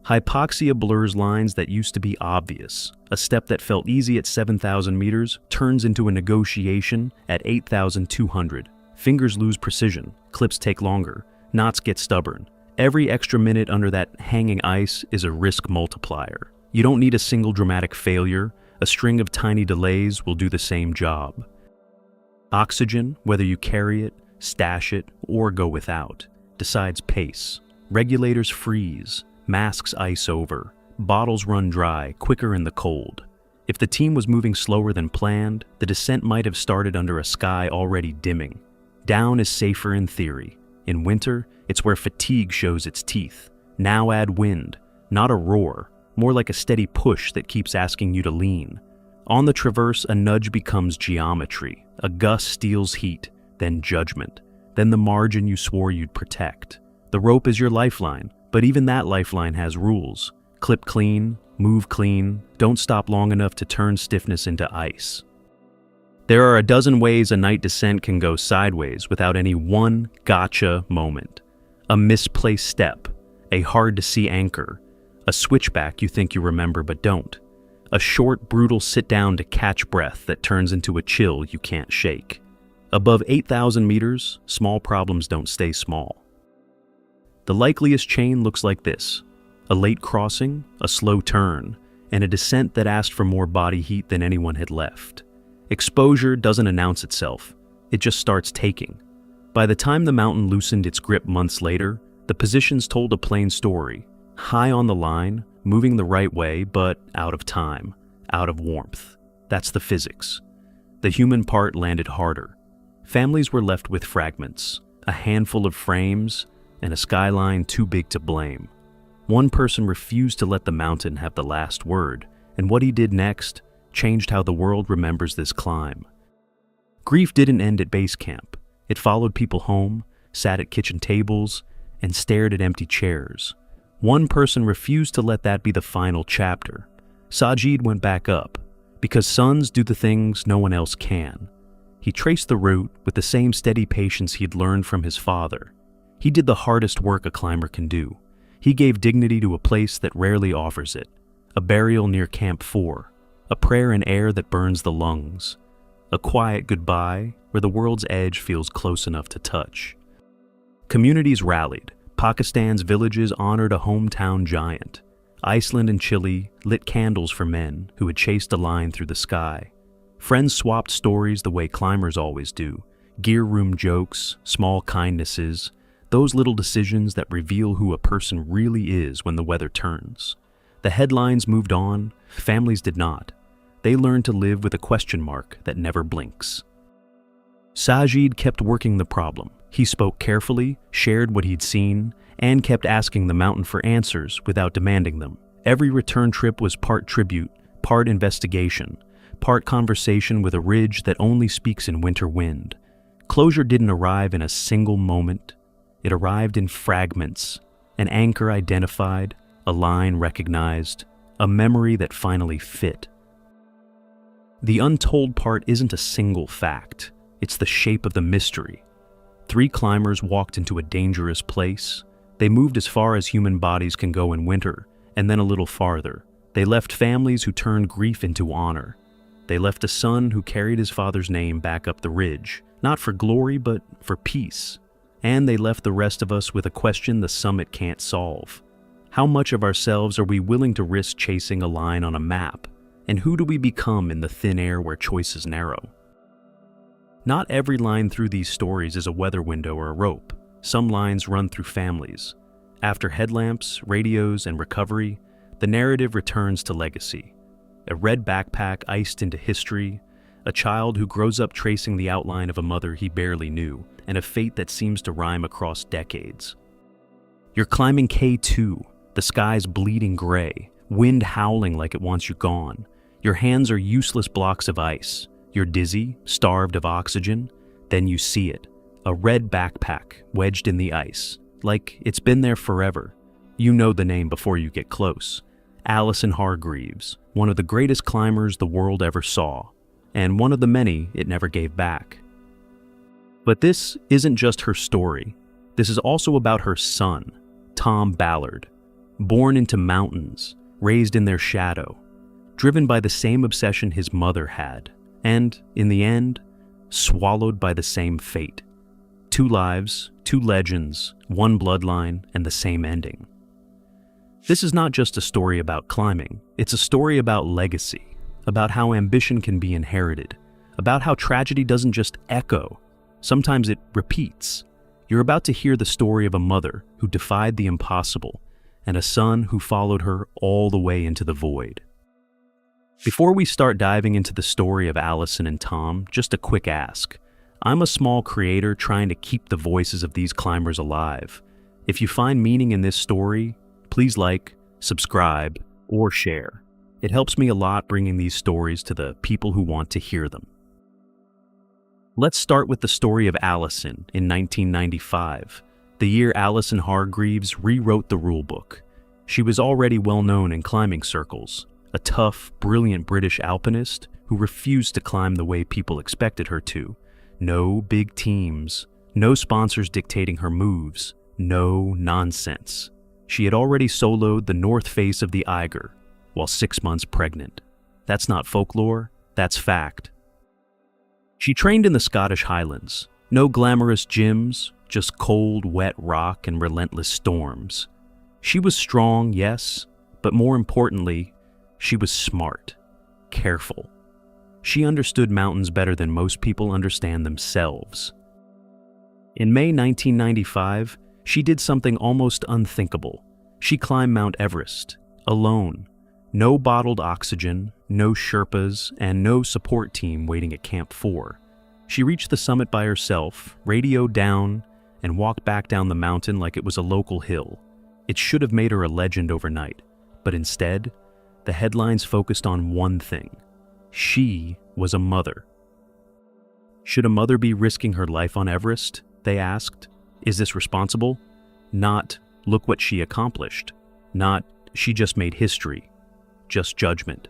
Hypoxia blurs lines that used to be obvious. A step that felt easy at 7,000 meters turns into a negotiation at 8,200. Fingers lose precision, clips take longer, knots get stubborn. Every extra minute under that hanging ice is a risk multiplier. You don't need a single dramatic failure. A string of tiny delays will do the same job. Oxygen, whether you carry it, stash it, or go without, decides pace. Regulators freeze, masks ice over, bottles run dry quicker in the cold. If the team was moving slower than planned, the descent might have started under a sky already dimming. Down is safer in theory. In winter, it's where fatigue shows its teeth. Now add wind, not a roar, more like a steady push that keeps asking you to lean. On the traverse, a nudge becomes geometry. A gust steals heat, then judgment, then the margin you swore you'd protect. The rope is your lifeline, but even that lifeline has rules. Clip clean, move clean, don't stop long enough to turn stiffness into ice. There are a dozen ways a night descent can go sideways without any one gotcha moment. A misplaced step, a hard-to-see anchor, a switchback you think you remember but don't, a short, brutal sit-down to catch breath that turns into a chill you can't shake. Above 8,000 meters, small problems don't stay small. The likeliest chain looks like this: a late crossing, a slow turn, and a descent that asked for more body heat than anyone had left. Exposure doesn't announce itself, it just starts taking. By the time the mountain loosened its grip months later, the positions told a plain story. High on the line, moving the right way, but out of time, out of warmth. That's the physics. The human part landed harder. Families were left with fragments, a handful of frames, and a skyline too big to blame. One person refused to let the mountain have the last word, and what he did next changed how the world remembers this climb. Grief didn't end at base camp. It followed people home, sat at kitchen tables, and stared at empty chairs. One person refused to let that be the final chapter. Sajid went back up, because sons do the things no one else can. He traced the route with the same steady patience he'd learned from his father. He did the hardest work a climber can do. He gave dignity to a place that rarely offers it. A burial near Camp 4. A prayer in air that burns the lungs. A quiet goodbye where the world's edge feels close enough to touch. Communities rallied. Pakistan's villages honored a hometown giant. Iceland and Chile lit candles for men who had chased a line through the sky. Friends swapped stories the way climbers always do. Gear room jokes, small kindnesses, those little decisions that reveal who a person really is when the weather turns. The headlines moved on, families did not. They learned to live with a question mark that never blinks. Sajid kept working the problem. He spoke carefully, shared what he'd seen, and kept asking the mountain for answers without demanding them. Every return trip was part tribute, part investigation, part conversation with a ridge that only speaks in winter wind. Closure didn't arrive in a single moment. It arrived in fragments, an anchor identified, a line recognized, a memory that finally fit. The untold part isn't a single fact, it's the shape of the mystery. 3 climbers walked into a dangerous place. They moved as far as human bodies can go in winter, and then a little farther. They left families who turned grief into honor. They left a son who carried his father's name back up the ridge, not for glory, but for peace. And they left the rest of us with a question the summit can't solve. How much of ourselves are we willing to risk chasing a line on a map? And who do we become in the thin air where choices narrow? Not every line through these stories is a weather window or a rope. Some lines run through families. After headlamps, radios, and recovery, the narrative returns to legacy. A red backpack iced into history, a child who grows up tracing the outline of a mother he barely knew, and a fate that seems to rhyme across decades. You're climbing K2, the sky's bleeding gray, wind howling like it wants you gone. Your hands are useless blocks of ice. You're dizzy, starved of oxygen. Then you see it, a red backpack wedged in the ice, like it's been there forever. You know the name before you get close. Allison Hargreaves, one of the greatest climbers the world ever saw, and one of the many it never gave back. But this isn't just her story. This is also about her son, Tom Ballard, born into mountains, raised in their shadow, driven by the same obsession his mother had, and, in the end, swallowed by the same fate. 2 lives, 2 legends, 1 bloodline, and the same ending. This is not just a story about climbing, it's a story about legacy, about how ambition can be inherited, about how tragedy doesn't just echo, sometimes it repeats. You're about to hear the story of a mother who defied the impossible, and a son who followed her all the way into the void. Before we start diving into the story of Allison and Tom, just a quick ask. I'm a small creator trying to keep the voices of these climbers alive. If you find meaning in this story, please like, subscribe, or share. It helps me a lot bringing these stories to the people who want to hear them. Let's start with the story of Allison in 1995, the year Allison Hargreaves rewrote the rulebook. She was already well known in climbing circles, a tough, brilliant British alpinist who refused to climb the way people expected her to. No big teams, no sponsors dictating her moves, no nonsense. She had already soloed the north face of the Eiger while 6 months pregnant. That's not folklore, that's fact. She trained in the Scottish Highlands. No glamorous gyms, just cold, wet rock and relentless storms. She was strong, yes, but more importantly, she was smart, careful. She understood mountains better than most people understand themselves. In May 1995, she did something almost unthinkable. She climbed Mount Everest, alone. No bottled oxygen, no Sherpas, and no support team waiting at Camp 4. She reached the summit by herself, radioed down, and walked back down the mountain like it was a local hill. It should have made her a legend overnight, but instead, the headlines focused on one thing. She was a mother. Should a mother be risking her life on Everest? They asked. Is this responsible? Not, look what she accomplished. Not, she just made history. Just judgment.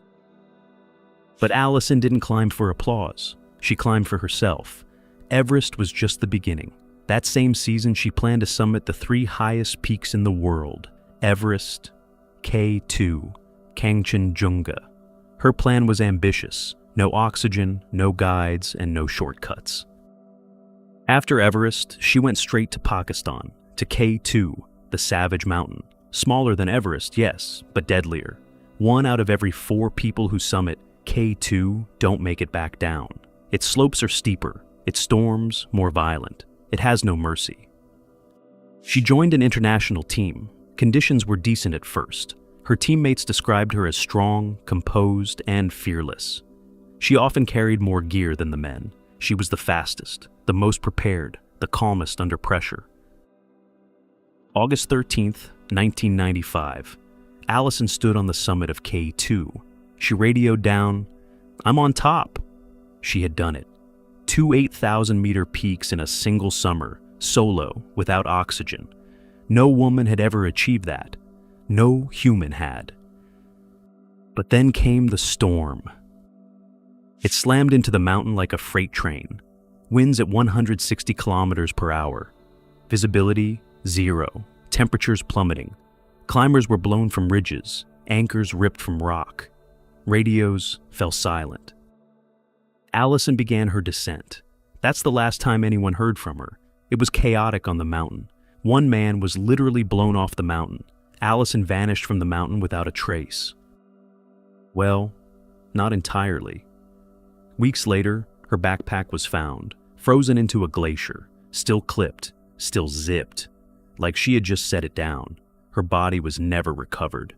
But Allison didn't climb for applause. She climbed for herself. Everest was just the beginning. That same season, she planned to summit the 3 highest peaks in the world: Everest, K2, Kangchenjunga. Her plan was ambitious. No oxygen, no guides, and no shortcuts. After Everest, she went straight to Pakistan, to K2, the savage mountain. Smaller than Everest, yes, but deadlier. 1 out of every 4 people who summit K2 don't make it back down. Its slopes are steeper, its storms more violent. It has no mercy. She joined an international team. Conditions were decent at first. Her teammates described her as strong, composed, and fearless. She often carried more gear than the men. She was the fastest, the most prepared, the calmest under pressure. August 13th, 1995. Allison stood on the summit of K2. She radioed down, "I'm on top." She had done it. 2 8,000-meter peaks in a single summer, solo, without oxygen. No woman had ever achieved that. No human had. But then came the storm. It slammed into the mountain like a freight train. Winds at 160 kilometers per hour. Visibility, 0. Temperatures plummeting. Climbers were blown from ridges. Anchors ripped from rock. Radios fell silent. Allison began her descent. That's the last time anyone heard from her. It was chaotic on the mountain. One man was literally blown off the mountain. Allison vanished from the mountain without a trace. Well, not entirely. Weeks later, her backpack was found, frozen into a glacier, still clipped, still zipped, like she had just set it down. Her body was never recovered.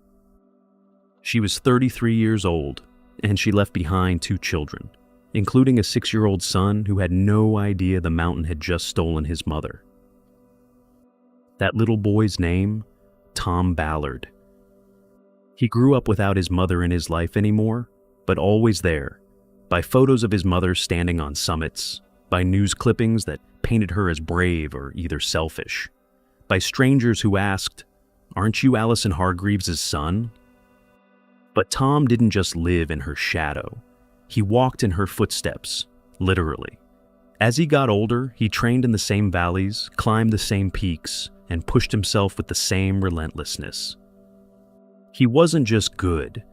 She was 33 years old, and she left behind 2 children, including a 6-year-old son who had no idea the mountain had just stolen his mother. That little boy's name? Tom Ballard. He grew up without his mother in his life anymore, but always there, by photos of his mother standing on summits, by news clippings that painted her as brave or either selfish, by strangers who asked, "Aren't you Allison Hargreaves' son?" But Tom didn't just live in her shadow. He walked in her footsteps, literally. As he got older, he trained in the same valleys, climbed the same peaks, and pushed himself with the same relentlessness. He wasn't just good.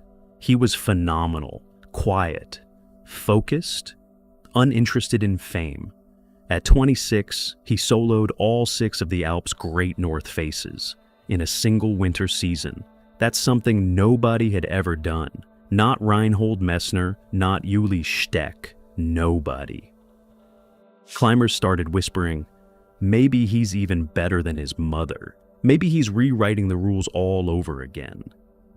He was phenomenal, quiet, focused, uninterested in fame. At 26, he soloed all 6 of the Alps' great north faces in a single winter season. That's something nobody had ever done. Not Reinhold Messner, not Uli Steck, nobody. Climbers started whispering, maybe he's even better than his mother. Maybe he's rewriting the rules all over again.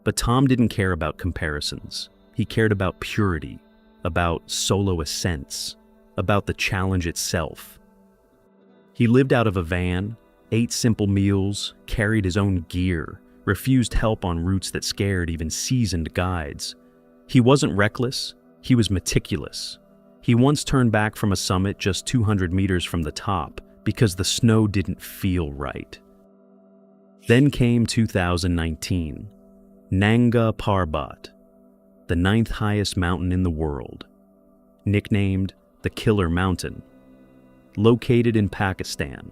But Tom didn't care about comparisons. He cared about purity, about solo ascents, about the challenge itself. He lived out of a van, ate simple meals, carried his own gear, refused help on routes that scared even seasoned guides. He wasn't reckless, he was meticulous. He once turned back from a summit just 200 meters from the top because the snow didn't feel right. Then came 2019, Nanga Parbat, the 9th highest mountain in the world, nicknamed the Killer Mountain, located in Pakistan.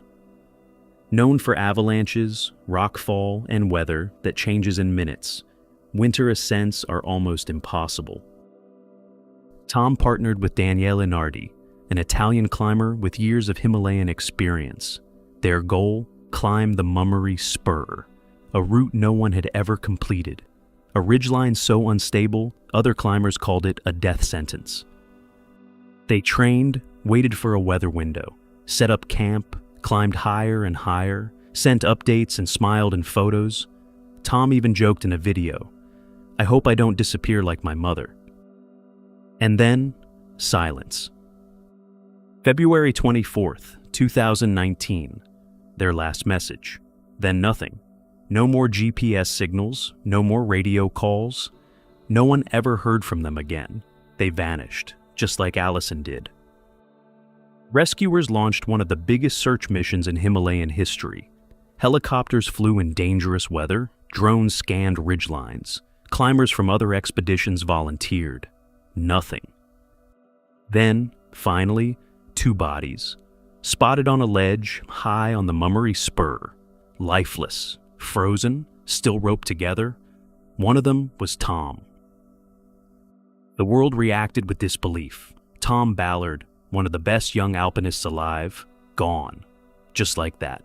Known for avalanches, rockfall, and weather that changes in minutes, winter ascents are almost impossible. Tom partnered with Daniele Nardi, an Italian climber with years of Himalayan experience. Their goal? Climb the Mummery Spur, a route no one had ever completed. A ridgeline so unstable, other climbers called it a death sentence. They trained, waited for a weather window, set up camp, climbed higher and higher, sent updates and smiled in photos. Tom even joked in a video, "I hope I don't disappear like my mother." And then, silence. February 24th, 2019, their last message. Then nothing. No more GPS signals, no more radio calls. No one ever heard from them again. They vanished, just like Allison did. Rescuers launched one of the biggest search missions in Himalayan history. Helicopters flew in dangerous weather, drones scanned ridgelines, climbers from other expeditions volunteered. Nothing. Then, finally, 2 bodies, spotted on a ledge high on the Mummery Spur, lifeless, frozen, still roped together. One of them was Tom. The world reacted with disbelief. Tom Ballard, one of the best young alpinists alive, gone. Just like that.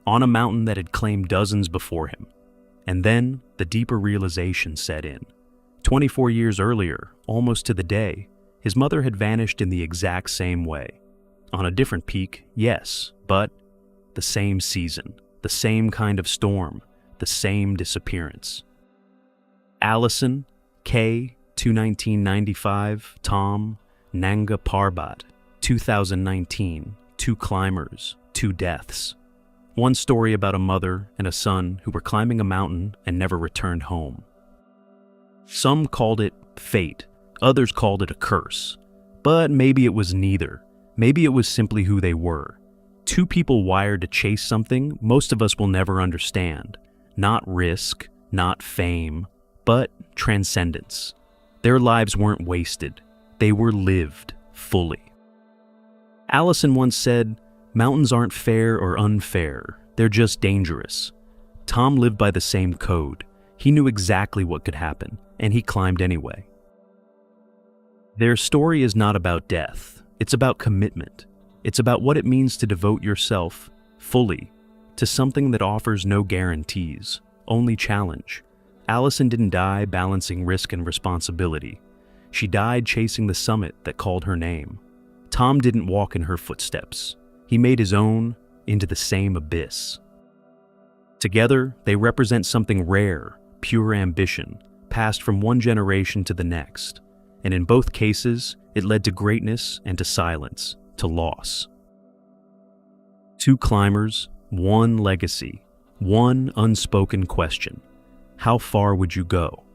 On a mountain that had claimed dozens before him. And then, the deeper realization set in. 24 years earlier, almost to the day, his mother had vanished in the exact same way. On a different peak, yes, but the same season, the same kind of storm, the same disappearance. Allison, K, 21995, Tom, Nanga Parbat, 2019, 2 climbers, 2 deaths. One story about a mother and a son who were climbing a mountain and never returned home. Some called it fate, others called it a curse. But maybe it was neither. Maybe it was simply who they were. 2 people wired to chase something most of us will never understand. Not risk, not fame, but transcendence. Their lives weren't wasted. They were lived fully. Allison once said, "Mountains aren't fair or unfair, they're just dangerous." Tom lived by the same code. He knew exactly what could happen, and he climbed anyway. Their story is not about death. It's about commitment. It's about what it means to devote yourself fully to something that offers no guarantees, only challenge. Allison didn't die balancing risk and responsibility. She died chasing the summit that called her name. Tom didn't walk in her footsteps. He made his own into the same abyss. Together, they represent something rare, pure ambition, passed from one generation to the next. And in both cases, it led to greatness and to silence, to loss. Two climbers, one legacy, one unspoken question. How far would you go?